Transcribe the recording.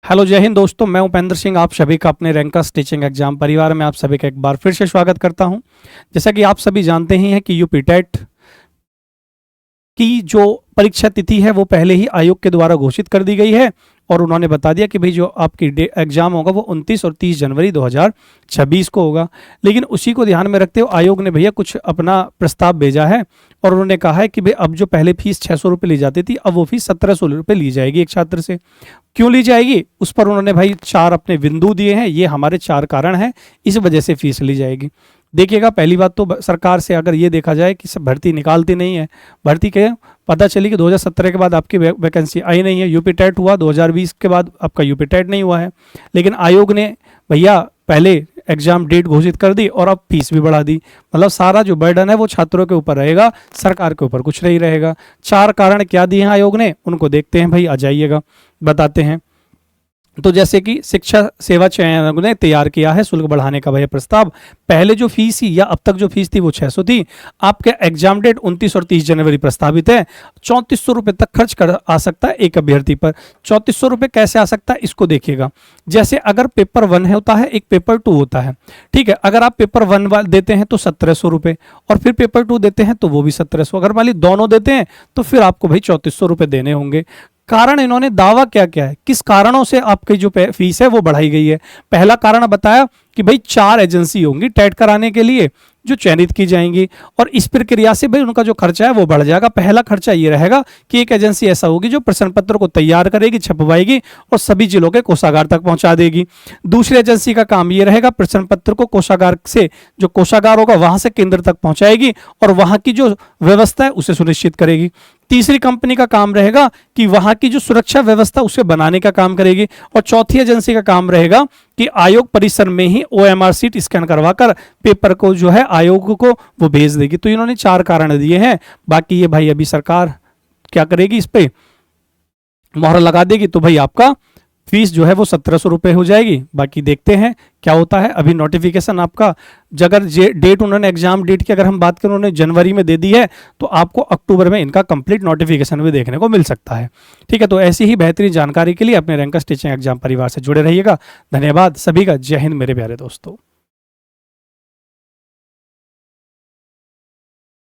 Hello जय हिंद दोस्तों, मैं उपेंद्र सिंह आप सभी का अपने रैंकर्स टीचिंग एग्जाम परिवार में आप सभी का एक बार फिर से स्वागत करता हूं। जैसा कि आप सभी जानते ही हैं कि यूपी टेट की जो परीक्षा तिथि है वो पहले ही आयोग के द्वारा घोषित कर दी गई है और उन्होंने बता दिया कि भाई जो आपकी एग्जाम होगा वो 29 और 30 जनवरी 2026 को होगा। लेकिन उसी को ध्यान में रखते हुए आयोग ने भैया कुछ अपना प्रस्ताव भेजा है और उन्होंने कहा है कि भाई अब जो पहले फीस 600 रुपये ली जाती थी अब वो फीस 1700 रुपये ली जाएगी एक छात्र से। क्यों ली जाएगी उस पर उन्होंने भाई 4 अपने बिंदु दिए हैं, ये हमारे 4 कारण हैं, इस वजह से फीस ली जाएगी। देखिएगा, पहली बात तो सरकार से अगर ये देखा जाए कि सब भर्ती निकालती नहीं है, भर्ती के पता चली कि 2017 के बाद आपकी वैकेंसी आई नहीं है, यूपी टेट हुआ 2020 के बाद आपका यूपी टेट नहीं हुआ है, लेकिन आयोग ने भैया पहले एग्जाम डेट घोषित कर दी और अब फीस भी बढ़ा दी। मतलब सारा जो बर्डन है वो छात्रों के ऊपर रहेगा, सरकार के ऊपर कुछ नहीं रहेगा। 4 कारण क्या दिए हैं आयोग ने, उनको देखते हैं भाई, आ जाइएगा बताते हैं। तो जैसे कि शिक्षा सेवा चयन आयोग ने तैयार किया है शुल्क बढ़ाने का भैया प्रस्ताव। पहले जो फीस थी या अब तक जो फीस थी वो 600 थी, आपके एग्जाम डेट 29 और 30 जनवरी प्रस्तावित है। 3400 रुपये तक खर्च कर आ सकता है एक अभ्यर्थी पर। 3400 रुपये कैसे आ सकता है इसको देखिएगा। जैसे अगर पेपर 1 होता है, एक पेपर 2 होता है, ठीक है। अगर आप पेपर 1 देते हैं तो 1700 रुपये और फिर पेपर 2 देते हैं तो वो भी 1700। अगर मान ली दोनों देते हैं तो फिर आपको भाई 3400 रुपये देने होंगे। कारण इन्होंने दावा क्या क्या है, किस कारणों से आपकी जो फीस है वो बढ़ाई गई है। पहला कारण बताया कि भाई 4 एजेंसी होंगी टेट कराने के लिए जो चयनित की जाएंगी और इस प्रक्रिया से भाई उनका जो खर्चा है वो बढ़ जाएगा। पहला खर्चा ये रहेगा कि एक एजेंसी ऐसा होगी जो प्रश्न पत्र को तैयार करेगी, छपवाएगी और सभी जिलों के कोषागार तक पहुंचा देगी। दूसरी एजेंसी का काम ये रहेगा प्रश्न पत्र को कोषागार से, जो कोषागार होगा वहां से केंद्र तक पहुंचाएगी और वहां की जो व्यवस्था है उसे सुनिश्चित करेगी। तीसरी कंपनी का काम रहेगा कि वहां की जो सुरक्षा व्यवस्था उसे बनाने का काम करेगी और चौथी एजेंसी का काम रहेगा कि आयोग परिसर में ही OMR सीट स्कैन करवाकर पेपर को जो है आयोग को वो भेज देगी। तो इन्होंने 4 कारण दिए हैं। बाकी ये भाई अभी सरकार क्या करेगी, इस पे मोहर लगा देगी तो भाई आपका फीस जो है वो 1700 रुपये हो जाएगी। बाकी देखते हैं क्या होता है। अभी नोटिफिकेशन आपका अगर डेट उन्होंने एग्जाम डेट की अगर हम बात करें उन्होंने जनवरी में दे दी है तो आपको अक्टूबर में इनका कंप्लीट नोटिफिकेशन भी देखने को मिल सकता है। ठीक है, तो ऐसी ही बेहतरीन जानकारी के लिए अपने रैंकर्स टीचिंग एग्जाम परिवार से जुड़े रहिएगा। धन्यवाद सभी का, जय हिंद मेरे प्यारे दोस्तों।